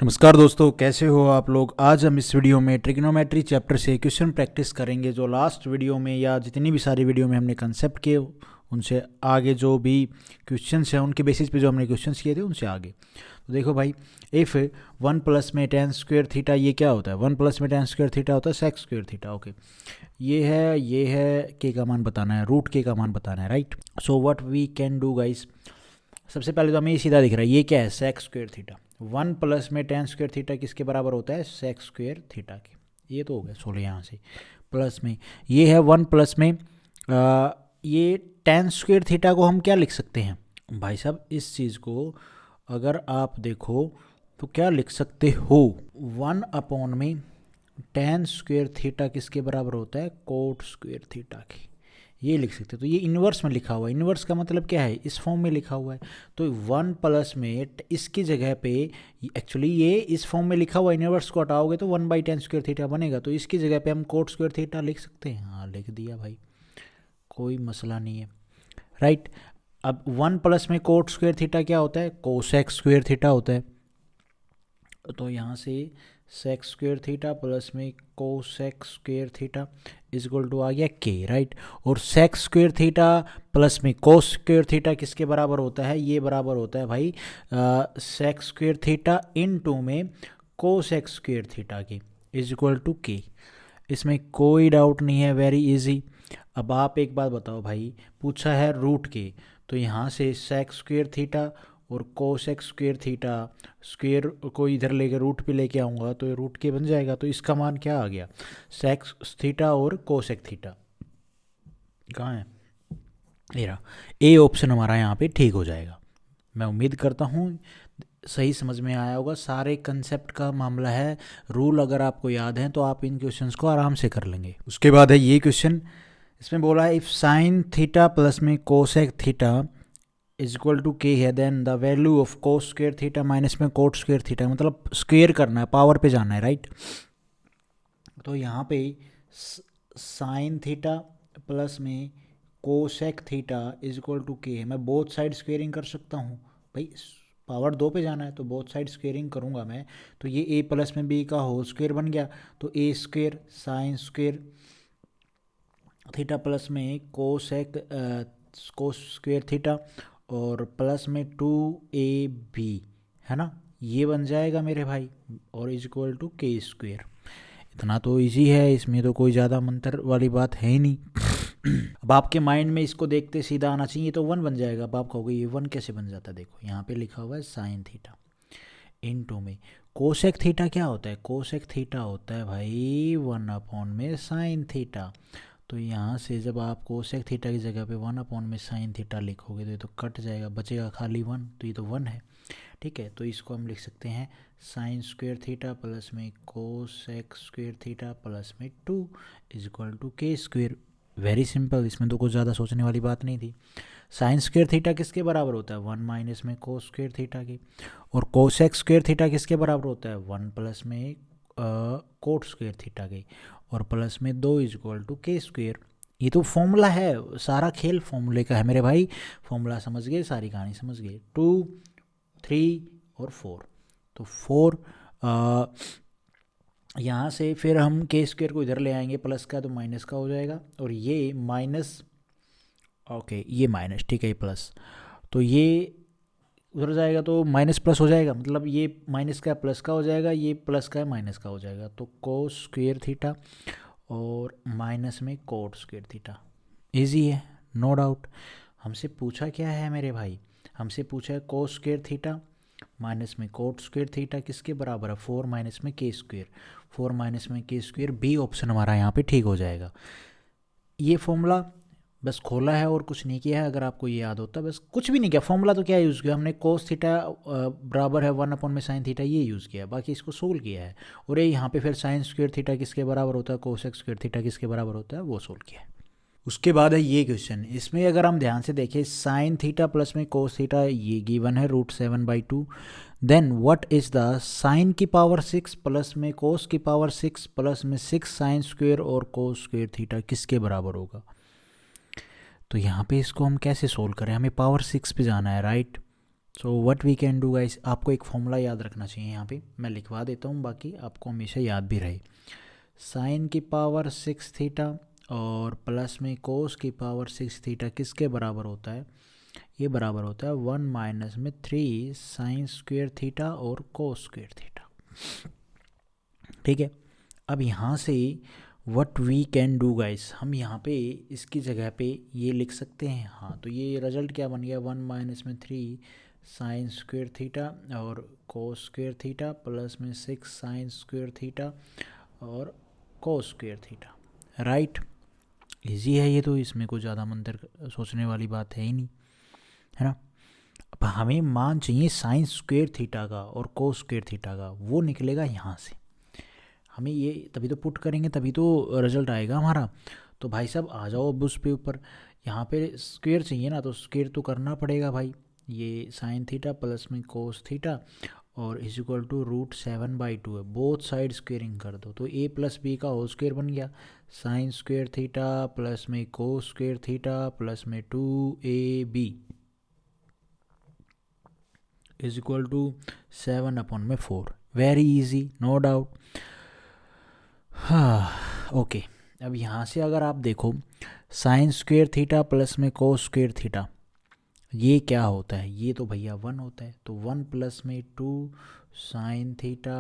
नमस्कार दोस्तों, कैसे हो आप लोग। आज हम इस वीडियो में ट्रिग्नोमेट्री चैप्टर से क्वेश्चन प्रैक्टिस करेंगे। जो लास्ट वीडियो में या जितनी भी सारी वीडियो में हमने कंसेप्ट किए, उनसे आगे जो भी क्वेश्चंस हैं उनके बेसिस पे जो हमने क्वेश्चंस किए थे उनसे आगे। तो देखो भाई, इफ़ 1 प्लस में tan स्क्वेयर थीटा, ये क्या होता है? 1 प्लस में tan स्क्वेयर थीटा होता है sec स्क्वेयर थीटा। ओके, ये है के का मान बताना है, रूट के का मान बताना है, right. So what we can do guys, सबसे पहले तो हमें ये सीधा दिख रहा है, ये क्या है? Sec square theta. 1 प्लस में tan स्क्वेयर थीटा किसके बराबर होता है? सेक स्क्वेयर थीटा के। ये तो हो गया 16 यहाँ से। प्लस में ये है 1 प्लस में ये tan स्क्वेयर थीटा को हम क्या लिख सकते हैं भाई साहब? इस चीज़ को अगर आप देखो तो क्या लिख सकते हो? 1 अपॉन में tan स्क्वेयर थीटा किसके बराबर होता है? कोट स्क्वेयर थीटा के। ये लिख सकते हो। तो ये इन्वर्स में लिखा हुआ है। इन्वर्स का मतलब क्या है? इस फॉर्म में लिखा हुआ है। तो 1 प्लस में इसकी जगह पे एक्चुअली ये इस फॉर्म में लिखा हुआ है, इन्वर्स को हटाओगे तो 1/tan स्क्वेयर थीटा बनेगा। तो इसकी जगह पे हम कोट स्क्वेयर थीटा लिख सकते हैं। हाँ, लिख दिया भाई, कोई मसला नहीं है, राइट। अब 1 प्लस में कोट स्क्वेयर थीटा क्या होता है? कोसेक स्क्वेयर थीटा होता है। तो यहाँ से सेक स्क्वेयर थीटा प्लस में cosec square theta is equal to आ गया के, राइट। और सेक स्क्वेयर थीटा प्लस में कोस स्क्वेयर थीटा किसके बराबर होता है? ये बराबर होता है भाई sec square theta into में कोसेक स्क्वेयर थीटा के, इज इक्वल टू के। इसमें कोई डाउट नहीं है, वेरी इजी। अब आप एक बात बताओ भाई, पूछा है रूट के, तो यहाँ से सेक स्क्वेयर थीटा और कोसेक स्क्वेयर थीटा, स्क्वेयर को इधर लेके रूट पे लेके आऊँगा तो ये रूट के बन जाएगा। तो इसका मान क्या आ गया? सेक थीटा और कोसेक थीटा। कहाँ है? ये रहा। ए ऑप्शन हमारा यहाँ पे ठीक हो जाएगा। मैं उम्मीद करता हूँ सही समझ में आया होगा। सारे कंसेप्ट का मामला है, रूल अगर आपको याद है तो आप इन क्वेश्चंस को आराम से कर लेंगे। उसके बाद है ये क्वेश्चन, इसमें बोला है इफ साइन थीटा प्लस में cosec theta is equal to k है, then the value of cos square theta minus में कोट स्क्वेयर थीटा। मतलब स्क्वेयर करना है, पावर पे जाना है, राइट। तो यहाँ पे साइन थीटा प्लस में cosec theta is equal to k है। मैं बोथ साइड स्क्वेयरिंग कर सकता हूँ भाई, पावर 2 पे जाना है तो बोथ साइड स्क्वेयरिंग करूँगा मैं। तो ये ए प्लस में बी का होल स्क्वेयर बन गया। तो A square sine square theta plus में कोसेक कोस स्क्वेयर थीटा और प्लस में 2ab, है ना, ये बन जाएगा मेरे भाई, और इज इक्वल टू के स्क्वेयर। इतना तो इजी है, इसमें तो कोई ज़्यादा मंत्र वाली बात है ही नहीं। अब आपके माइंड में इसको देखते सीधा आना चाहिए, तो 1 बन जाएगा। अब आप कहोगे ये 1 कैसे बन जाता है? देखो यहाँ पे लिखा हुआ है साइन थीटा इन टू में कोसेक थीटा। क्या होता है? कोसेक थीटा होता है भाई 1 अपॉन में साइन थीटा। तो यहाँ से जब आप कोसेक थीटा की जगह पे 1 अपॉन में साइन थीटा लिखोगे तो ये तो कट जाएगा, बचेगा खाली 1। तो ये तो 1 है, ठीक है। तो इसको हम लिख सकते हैं साइन स्क्वेयर थीटा प्लस में कोसेक स्क्वेयर थीटा प्लस में 2 इज इक्वल टू के स्क्वेयर। वेरी सिंपल, इसमें तो कुछ ज़्यादा सोचने वाली बात नहीं थी। साइन स्क्वेयर थीटा किसके बराबर होता है? 1 माइनस में कोस स्क्वेयर थीटा के। और कोसेक स्क्वेयर थीटा किसके बराबर होता है? 1 प्लस में कोट स्क्वेयर थीटा के, और प्लस में 2 इज इक्वल टू के स्क्वेयर। ये तो फॉर्मूला है, सारा खेल फॉर्मूले का है मेरे भाई। फॉर्मूला समझ गए, सारी कहानी समझ गए। 2, 3 और 4। तो 4 यहाँ से फिर हम के स्क्वेयर को इधर ले आएंगे, प्लस का तो माइनस का हो जाएगा, और ये माइनस, ओके ये माइनस, ठीक है, ये प्लस। तो ये उधर जाएगा तो माइनस प्लस हो जाएगा, मतलब ये माइनस का प्लस का हो जाएगा, ये प्लस का माइनस का हो जाएगा। तो कोस स्क्वेयर थीटा और माइनस में कोट स्क्वेयर थीटा। इजी है, नो डाउट। हमसे पूछा क्या है मेरे भाई? हमसे पूछा है कोस स्क्वेयर थीटा माइनस में कोट स्क्वेयर थीटा किसके बराबर है? 4 माइनस में के स्क्वेयर। 4 माइनस में के स्क्वेयर, बी ऑप्शन हमारा यहाँ पे ठीक हो जाएगा। ये फॉर्मूला बस खोला है और कुछ नहीं किया है। अगर आपको ये याद होता, बस कुछ भी नहीं किया, फॉर्मूला तो क्या यूज़ किया हमने? कोस थीटा बराबर है 1 अपॉन में साइन थीटा, ये यूज़ किया, बाकी इसको सोल्व किया है। और ये यहाँ पे फिर साइन स्क्वेयर थीटा किसके बराबर होता है? कोसेक स्क्वेयर थीटा किसके बराबर होता है? वो सोल्व किया है। उसके बाद है ये क्वेश्चन, इसमें अगर हम ध्यान से देखें, साइन थीटा प्लस में कोस थीटा ये गिवन है √7/2। Then what is the sine की पावर 6 प्लस में कोस की पावर 6 प्लस में 6 साइन स्क्वेयर और कोस स्क्वेयर थीटा किसके बराबर होगा? तो यहाँ पे इसको हम कैसे सोल्व करें? हमें पावर 6 पे जाना है, right. So what we can do guys, आपको एक फॉर्मूला याद रखना चाहिए, यहाँ पे मैं लिखवा देता हूँ, बाकी आपको हमेशा याद भी रहे। साइन की पावर 6 थीटा और प्लस में कोस की पावर 6 थीटा किसके बराबर होता है? ये बराबर होता है 1 माइनस में 3 साइन स्क्वेयर थीटा और कोस स्क्वेयर थीटा। ठीक है, अब यहाँ से what we can do guys, हम यहाँ पे इसकी जगह पे ये लिख सकते हैं। हाँ, तो ये रिजल्ट क्या बन गया? 1 माइनस में 3 साइन स्क्वेयर थीटा और कोस स्क्वेयर थीटा प्लस में 6 साइन स्क्वेयर थीटा और कोस स्क्वेयर थीटा। राइट, इजी है ये तो, इसमें कोई ज़्यादा मंतर सोचने वाली बात है ही नहीं, है ना। अब हमें मान चाहिए साइन स्क्वेयर थीटा का और कोस स्क्वेयर थीटा का, वो निकलेगा यहाँ से। हमें ये तभी तो पुट करेंगे तभी तो रिजल्ट आएगा हमारा। तो भाई साहब आ जाओ अब उस पे ऊपर, यहाँ पे स्क्वेयर चाहिए ना, तो स्क्वेयर तो करना पड़ेगा भाई। ये साइन थीटा प्लस में कोस थीटा और इज इक्वल टू √7/2 है, बोथ साइड स्क्वेयरिंग कर दो तो a प्लस बी का होल स्क्वेयर बन गया। साइन स्क्वेयर थीटा प्लस में कोस स्क्वेयर थीटा प्लस में 2ab is equal to 7/4। Very easy, no doubt. हाँ, ओके। अब यहाँ से अगर आप देखो साइन स्क्वेयर थीटा प्लस में कोस स्क्वेयर थीटा, ये क्या होता है? ये तो भैया 1 होता है, तो 1 प्लस में 2 साइन थीटा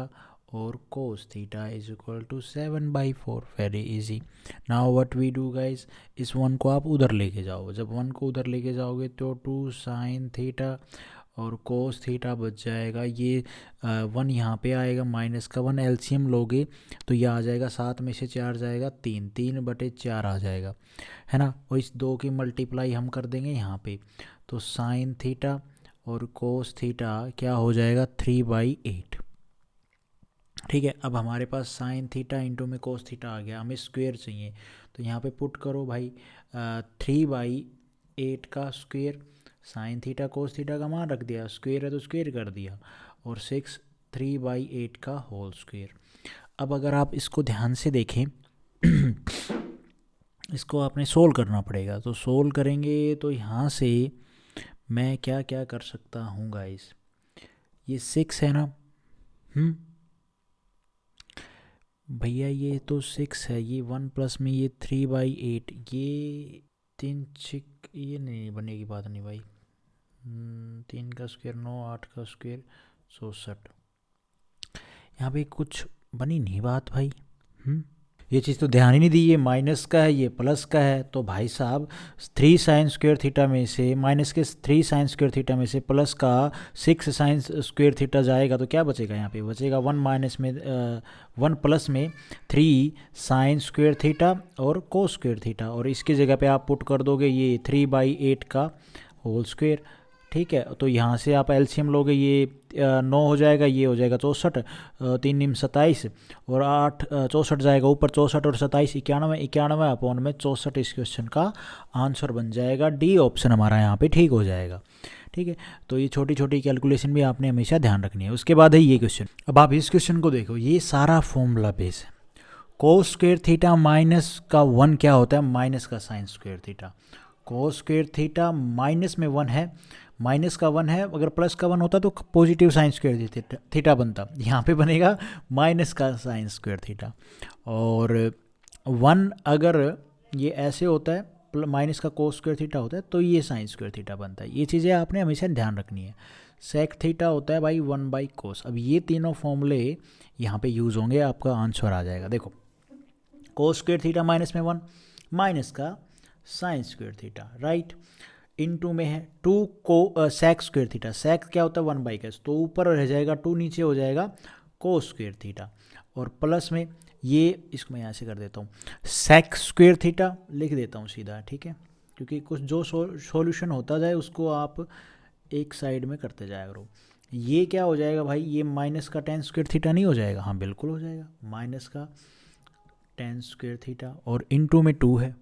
और cos theta is equal to 7/4। Very easy. Now what we do guys, इस 1 को आप उधर लेके जाओ, जब 1 को उधर लेके जाओगे तो 2 साइन थीटा और कोस थीटा बच जाएगा। ये 1 यहाँ पे आएगा, माइनस का 1 एलसीएम लोगे तो ये आ जाएगा, 7 में से 4 जाएगा 3, 3/4 आ जाएगा, है ना। और इस 2 की मल्टीप्लाई हम कर देंगे यहाँ पे, तो साइन थीटा और कोस थीटा क्या हो जाएगा? 3/8। ठीक है, अब हमारे पास साइन थीटा इंटू में कोस थीटा आ गया, हमें स्क्वेयर चाहिए, तो यहाँ पे पुट करो भाई 3/8 का square, sine theta cos theta का मान रख दिया, स्क्वेयर है तो स्क्वेयर कर दिया, और 6 3/8 का होल स्क्वेयर। अब अगर आप इसको ध्यान से देखें इसको आपने सोल्व करना पड़ेगा, तो सोल्व करेंगे तो यहाँ से मैं क्या क्या कर सकता हूँ गाइस, ये 6 है ना, भैया ये तो 6 है, ये 1 प्लस में ये 3/8, ये 3 6, ये नहीं बनेगी बात नहीं भाई। 3 का स्क्वेयर 9, 8 का स्क्वेयर 64, यहाँ पे कुछ बनी नहीं बात भाई। ये चीज़ तो ध्यान ही नहीं दी, ये माइनस का है ये प्लस का है, तो भाई साहब 3 साइन स्क्वेयर थीटा में से माइनस के 3 साइन स्क्वेयर थीटा में से प्लस का 6 साइन स्क्वेयर थीटा जाएगा तो क्या बचेगा? यहाँ पे बचेगा 1 माइनस में 1 प्लस में 3 साइन स्क्वेयर थीटा और कोस स्क्वेयर थीटा, और इसकी जगह पे आप पुट कर दोगे ये 3/8 का होल स्क्वेयर। ठीक है, तो यहाँ से आप एलसीएम लोगे, ये 9 हो जाएगा, ये हो जाएगा 64, 3 निम 27 और 8 64 जाएगा ऊपर, 64 और 27 91, 91/64 इस क्वेश्चन का आंसर बन जाएगा। डी ऑप्शन हमारा यहाँ पे ठीक हो जाएगा। ठीक है, तो ये छोटी छोटी कैलकुलेशन भी आपने हमेशा ध्यान रखनी है। उसके बाद है ये क्वेश्चन, अब आप इस क्वेश्चन को देखो, ये सारा फॉर्मूला बेस है। कोस स्क्वेयर थीटा माइनस का 1 क्या होता है? माइनस का साइन स्क्वेयर थीटा। कोस स्क्वेयर थीटा माइनस में 1 है, माइनस का 1 है, अगर प्लस का 1 होता तो पॉजिटिव साइन स्क्वेयर थीटा बनता, यहाँ पे बनेगा माइनस का साइन स्क्वेयर थीटा। और 1 अगर ये ऐसे होता है, माइनस का कोस स्क्वेयर थीटा होता है, तो ये साइन स्क्वेयर थीटा बनता है। ये चीज़ें आपने हमेशा ध्यान रखनी है। सेक थीटा होता है भाई 1/कोस। अब ये तीनों फॉर्मूले यहाँ पे यूज़ होंगे, आपका आंसर आ जाएगा। देखो, कोस स्क्वेयर थीटा माइनस में 1, माइनस का sign square theta, right, into में है 2 को सेक स्क्वेयर थीटा। सेक क्या होता है? 1/कोस, तो ऊपर रह जाएगा 2, नीचे हो जाएगा कोस स्क्वेयर थीटा, और प्लस में ये, इसको मैं यहाँ से कर देता हूँ सेक स्क्वेयर थीटा लिख देता हूँ सीधा, ठीक है, क्योंकि कुछ जो सॉल्यूशन होता जाए उसको आप एक साइड में करते जाया करो। ये क्या हो जाएगा भाई? ये माइनस का tan स्क्वेयर थीटा नहीं हो जाएगा? हाँ बिल्कुल हो जाएगा, माइनस का tan स्क्वेयर थीटा, और इनटू में 2 है,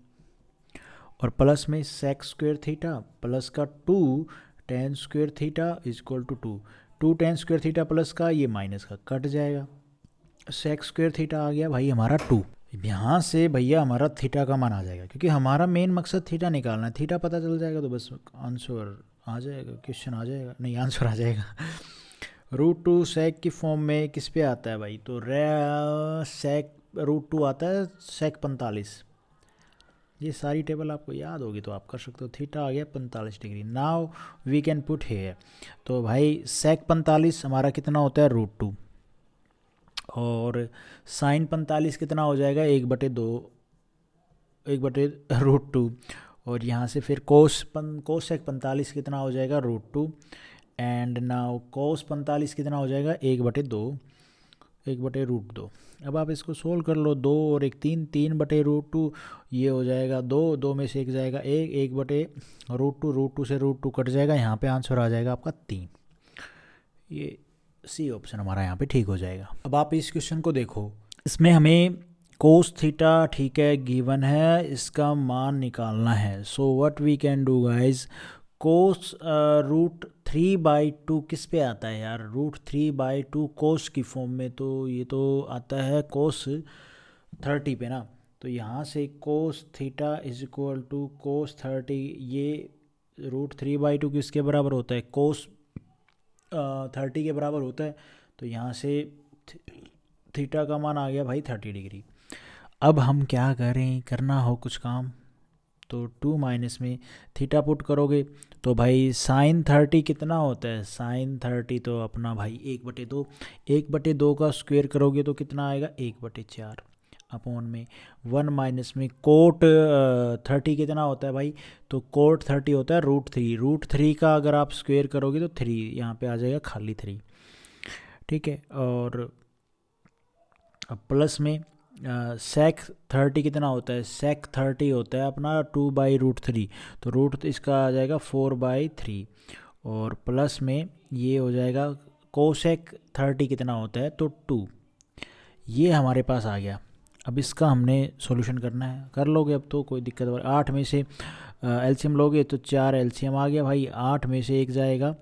और प्लस में सेक स्क्वेयर थीटा प्लस का 2 tan square theta is equal to 2 tan square theta plus का ये माइनस का कट जाएगा, सेक स्क्वेयर थीटा आ गया भाई हमारा 2। यहाँ से भैया हमारा थीटा का मान आ जाएगा, क्योंकि हमारा मेन मकसद थीटा निकालना है। थीटा पता चल जाएगा तो बस आ जाएगा, क्वेश्चन आ जाएगा, नहीं आंसर आ जाएगा। √2 सेक की फॉर्म में किस पे आता है भाई? तो सेक √2 आता है सेक 45। ये सारी टेबल आपको याद होगी तो आप कर सकते हो। थीटा आ गया 45 degree. Now we can put here. तो भाई सेक 45 हमारा कितना होता है? √2। और साइन 45 कितना हो जाएगा? 1/2, 1/√2। और यहाँ से फिर कोस सेक 45 कितना हो जाएगा? √2। एंड नाउ कोस 45 कितना हो जाएगा? 1/2, 1/√2। अब आप इसको सोल्व कर लो। 2 और 1 3, 3/√2 ये हो जाएगा 2, 2 में से 1 जाएगा 1, 1/√2, √2 से √2 कट जाएगा, यहाँ पे आंसर आ जाएगा आपका 3। ये सी ऑप्शन हमारा यहाँ पे ठीक हो जाएगा। अब आप इस क्वेश्चन को देखो, इसमें हमें कोस थीटा ठीक है गिवन है, इसका मान निकालना है। So what we can do guys, cos √3/2 किस पे आता है यार? √3/2 कोस की फॉर्म में, तो ये तो आता है कोस 30 पे ना। तो यहाँ से cos theta is equal to cos 30, ये √3/2 किसके बराबर होता है? कोस 30 के बराबर होता है। तो यहाँ से थीटा का मान आ गया भाई 30 डिग्री। अब हम क्या करें, करना हो कुछ काम, तो 2 माइनस में थीटा पुट करोगे तो भाई साइन 30 कितना होता है? साइन 30 तो अपना भाई 1/2, 1/2 का स्क्वायर करोगे तो कितना आएगा? 1/4 अपॉन में 1 माइनस में कोट 30 कितना होता है भाई? तो कोट 30 होता है √3। √3 का अगर आप स्क्वायर करोगे तो 3 यहाँ पे आ जाएगा खाली 3, ठीक है। और अब प्लस में सेक 30 कितना होता है? सेक 30 होता है अपना 2/√3, तो रूट इसका आ जाएगा 4/3। और प्लस में ये हो जाएगा कोसेक 30 कितना होता है? तो 2। ये हमारे पास आ गया। अब इसका हमने सॉल्यूशन करना है, कर लोगे अब तो कोई दिक्कत वाली। 8 में से एलसीएम लोगे तो 4 एलसीएम आ गया भाई। 8 में से 1 जाएगा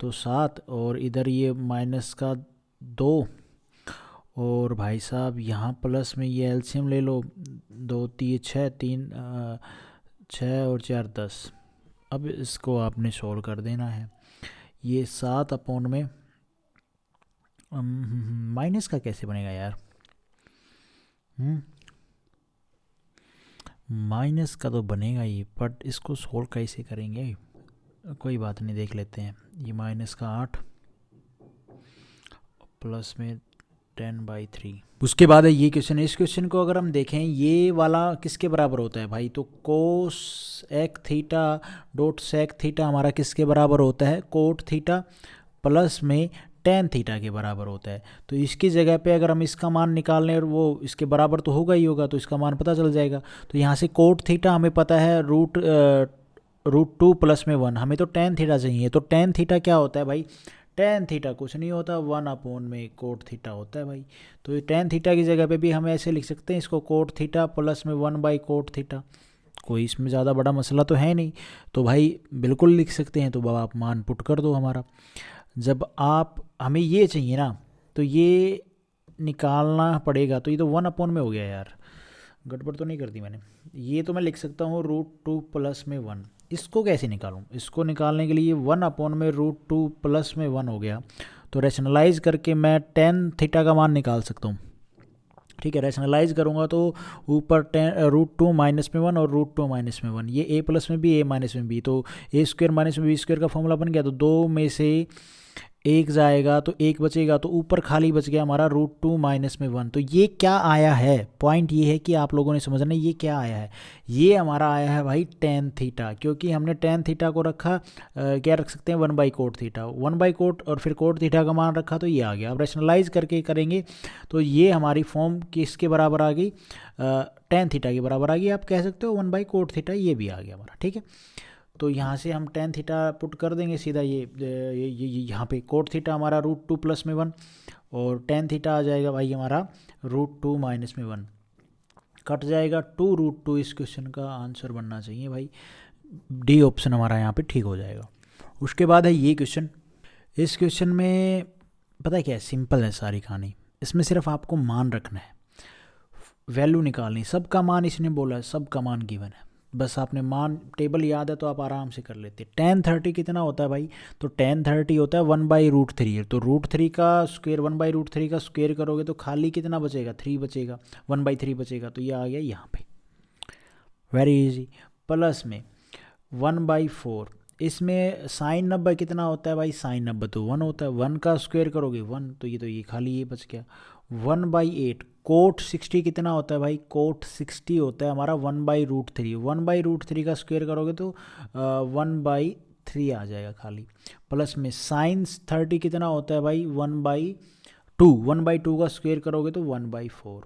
तो 7, और इधर ये माइनस का 2, और भाई साहब यहाँ प्लस में ये एलसीएम ले लो, 2 3 6, 3 6 और 4 10। अब इसको आपने सोल्व कर देना है। ये 7 अपॉन में माइनस का कैसे बनेगा यार? माइनस का तो बनेगा ही, बट इसको सोल्व कैसे करेंगे? कोई बात नहीं, देख लेते हैं। ये माइनस का 8 प्लस में 10/3। उसके बाद है ये क्वेश्चन। इस क्वेश्चन को अगर हम देखें, ये वाला किसके बराबर होता है भाई? तो कोस एक थीटा डॉट सेक थीटा हमारा किसके बराबर होता है? कोट थीटा प्लस में टेन थीटा के बराबर होता है। तो इसकी जगह पे अगर हम इसका मान निकाल लें, और वो इसके बराबर तो होगा ही होगा, तो इसका मान पता चल जाएगा। तो यहाँ से कोट थीटा हमें पता है √2 प्लस में 1, हमें तो टेन थीटा चाहिए। तो टेन थीटा क्या होता है भाई? टेन थीटा कुछ नहीं होता, 1 अपॉन में कोट थीटा होता है भाई। तो ये टेन थीटा की जगह पे भी हम ऐसे लिख सकते हैं इसको, कोट थीटा प्लस में 1/कोट थीटा। कोई इसमें ज़्यादा बड़ा मसला तो है नहीं, तो भाई बिल्कुल लिख सकते हैं। तो अब आप मान पुट कर दो हमारा। जब आप हमें ये चाहिए ना, तो ये निकालना पड़ेगा। तो ये तो 1 अपॉन में हो गया यार, गड़बड़ तो नहीं कर दी मैंने। ये तो मैं लिख सकता हूँ √2 प्लस में 1। इसको कैसे निकालूँ? इसको निकालने के लिए 1 अपॉन में √2 प्लस में 1 हो गया, तो रैशनलाइज करके मैं टेन थीटा का मान निकाल सकता हूँ। ठीक है, रैशनलाइज करूँगा तो ऊपर √2 माइनस में 1 और √2 माइनस में 1, ये a प्लस में भी a माइनस में भी, तो a² माइनस में b² का फॉर्मूला बन गया। तो 2 में से 1 जाएगा तो 1 बचेगा, तो ऊपर खाली बच गया हमारा √2 माइनस में 1। तो ये क्या आया है? पॉइंट ये है कि आप लोगों ने समझना ये क्या आया है। ये हमारा आया है भाई टेन थीटा, क्योंकि हमने टेन थीटा को रखा क्या रख सकते हैं? 1/कोट थीटा, 1/कोट और फिर कोट थीटा का मान रखा, तो ये आ गया। अब रैशनलाइज करके करेंगे तो ये हमारी फॉर्म किसके बराबर आ गई? टेन थीटा के बराबर आ गई। आप कह सकते हो 1/कोट थीटा, ये भी आ गया हमारा। ठीक है, तो यहाँ से हम टेन थीटा पुट कर देंगे सीधा। ये यहाँ पे कोट थीटा हमारा √2 प्लस में 1, और टेन थीटा आ जाएगा भाई हमारा √2 माइनस में 1, कट जाएगा 2√2। इस क्वेश्चन का आंसर बनना चाहिए भाई, डी ऑप्शन हमारा यहाँ पे ठीक हो जाएगा। उसके बाद है ये क्वेश्चन। इस क्वेश्चन में पता है क्या है? सिंपल है सारी कहानी। इसमें सिर्फ आपको मान रखना है, वैल्यू निकालनी। सबका मान इसने बोला है, सबका मान गिवन है। बस आपने मान टेबल याद है तो आप आराम से कर लेते। tan 30 कितना होता है भाई, तो tan 30 होता है 1/√3। तो √3 का स्क्वायर 1/√3 का स्क्वायर करोगे तो खाली कितना बचेगा, 3 बचेगा, 1/3 बचेगा, तो ये आ गया यहाँ पे, वेरी इजी। प्लस में 1/4, इसमें sin 90 कितना होता है भाई, sin 90 तो 1 होता है, 1 का स्क्वायर करोगे 1, तो ये खाली ये बच गया। 1/8 कोट 60 कितना होता है भाई, कोट 60 होता है हमारा 1/√3, 1/√3 का स्क्वायर करोगे तो 1/3 आ जाएगा खाली। प्लस में sin 30 कितना होता है भाई, 1/2, 1/2 का स्क्वायर करोगे तो 1/4।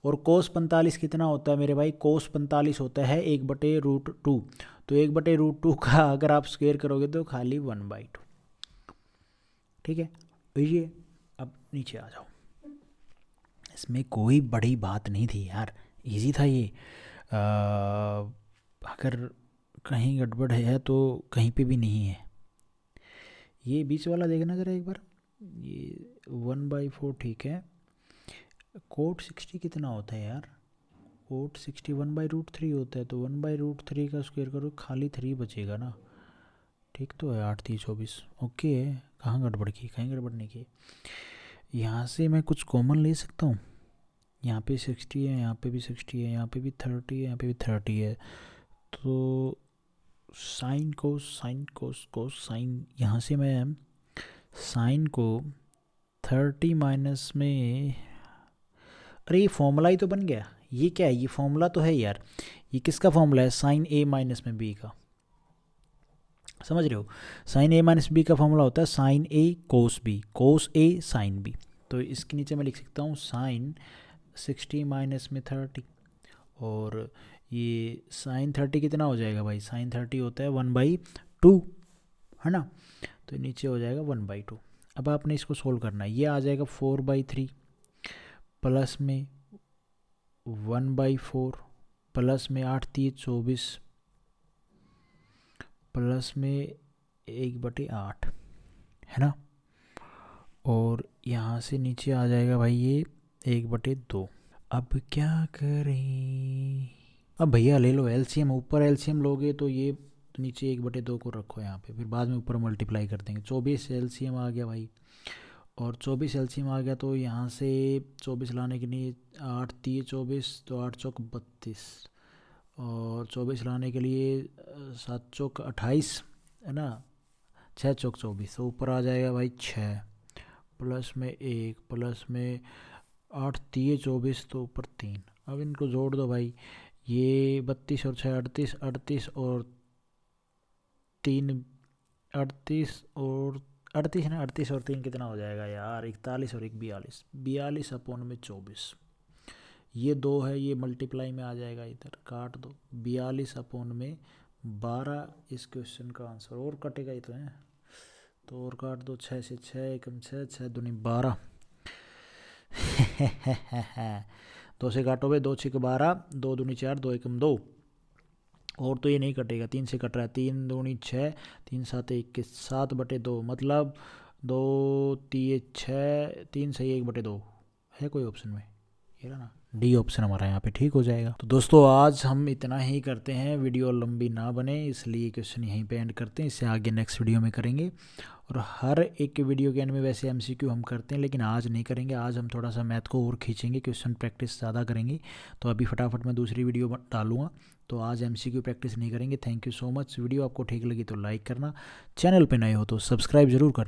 और cos 45 कितना होता है मेरे भाई, cos 45 होता है 1/√2, तो 1/√2 का अगर आप स्क्वायर करोगे तो खाली 1/2। ठीक है, ये अब नीचे आ जाओ। इसमें कोई बड़ी बात नहीं थी यार, इजी था ये। अगर कहीं गड़बड़ है तो कहीं पे भी नहीं है। ये बीच वाला देखना ज़रा एक बार, ये 1/4 ठीक है। कोट 60 कितना होता है यार, कोट 60 1/√3 होता है, तो 1/√3 का स्क्वायर करो खाली 3 बचेगा ना। ठीक तो है, 8 3 24 ओके है। कहाँ गड़बड़ की, कहीं गड़बड़ नहीं की। यहाँ से मैं कुछ कॉमन ले सकता हूँ, यहाँ पे 60 है, यहाँ पे भी 60 है, यहाँ पे भी 30 है, यहाँ पे भी 30 है, तो साइन कोस साइन, यहाँ से मैं साइन को 30 माइनस में, अरे ये फॉर्मूला ही तो बन गया। ये क्या है, ये फॉर्मूला तो है यार, ये किसका फॉर्मूला है, साइन a माइनस में b का, समझ रहे हो। साइन a माइनस बी का फॉर्मूला होता है sine a cos b, cos a sine b। तो इसके नीचे मैं लिख सकता हूँ साइन 60 माइनस में 30, और ये साइन 30 कितना हो जाएगा भाई, साइन 30 होता है 1/2, है ना। तो नीचे हो जाएगा 1/2। अब आपने इसको सोल्व करना है, ये आ जाएगा 4/3 प्लस में 1/4 प्लस में 8 3 24 प्लस में 1/8, है ना। और यहाँ से नीचे आ जाएगा भाई ये 1/2। अब क्या करें, अब भैया ले लो एलसीएम, ऊपर एलसीएम लोगे तो ये नीचे 1/2 को रखो यहाँ पे, फिर बाद में ऊपर मल्टीप्लाई कर देंगे। 24 एलसीएम आ गया भाई, और 24 एलसीएम आ गया तो यहाँ से 24 लाने के लिए 8 3 24, तो 8 चौक 32, और 24 लाने के लिए 7 चौक 28, है ना, 6 चौक 24, तो ऊपर आ जाएगा भाई 6, प्लस में 1 प्लस में 8 3 24, तो ऊपर 3। अब इनको जोड़ दो भाई, ये 32 और 6 38, 38 और 3 38 और 38 ना, 38 और 3 कितना हो जाएगा यार, 41 और 1 42, 42/24। ये 2 है, ये मल्टीप्लाई में आ जाएगा, इधर काट दो, 42/12 इस क्वेश्चन का आंसर। और कटेगा ही तो है, तो और काट दो, 6 से 6 एकम 6, 6 दूनी 12 2 से काटोगे, 2 6 12, 2 दूनी 4, 2 एकम 2, और तो ये नहीं कटेगा, 3 से कट रहा है, 3 दूनी 6, 3 7 21, 7/2, मतलब 2 3 6, 3 सही 1/2 है कोई ऑप्शन में, ये रहा ना, डी ऑप्शन हमारा यहाँ पे ठीक हो जाएगा। तो दोस्तों आज हम इतना ही करते हैं, वीडियो लंबी ना बने इसलिए क्वेश्चन यहीं पे एंड करते हैं, इससे आगे नेक्स्ट वीडियो में करेंगे। और हर एक के एंड में वैसे एमसीक्यू हम करते हैं, लेकिन आज नहीं करेंगे, आज हम थोड़ा सा मैथ को और खींचेंगे, क्वेश्चन प्रैक्टिस ज़्यादा करेंगे। तो अभी फटाफट मैं दूसरी वीडियो डालूंगा, तो आज एमसीक्यू प्रैक्टिस नहीं करेंगे। Thank you so much. Video आपको ठीक लगी तो लाइक करना, चैनल पे नए हो तो सब्सक्राइब जरूर करना।